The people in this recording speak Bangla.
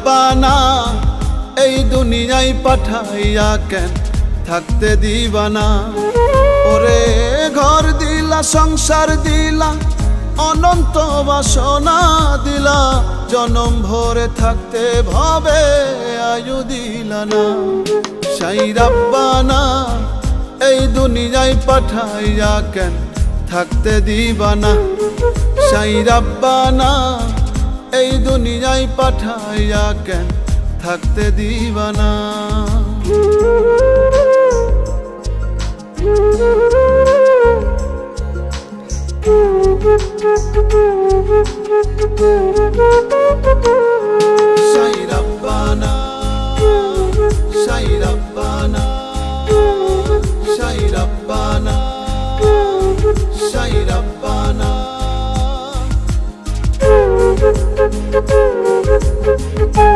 রাব্বানা এই দুনিয়ায় পাঠাইয়া কেন থাকতে দিবানা। ওরে ঘর দিলা সংসার দিলা অনন্ত বাসনা দিলা, জনম ভরে থাকতে ভাবে আয়ু দিলা না। সাই রাব্বানা এই দুনিয়ায় পাঠাইয়া কেন থাকতে দিবানা। সাই রাব্বানা এই দুনিয়ায় পাঠাইয়া কেন থাকতে দিবানা। সাই রাব্বানা সাই রাব্বানা সাই রাব্বানা সাই রাব্বানা।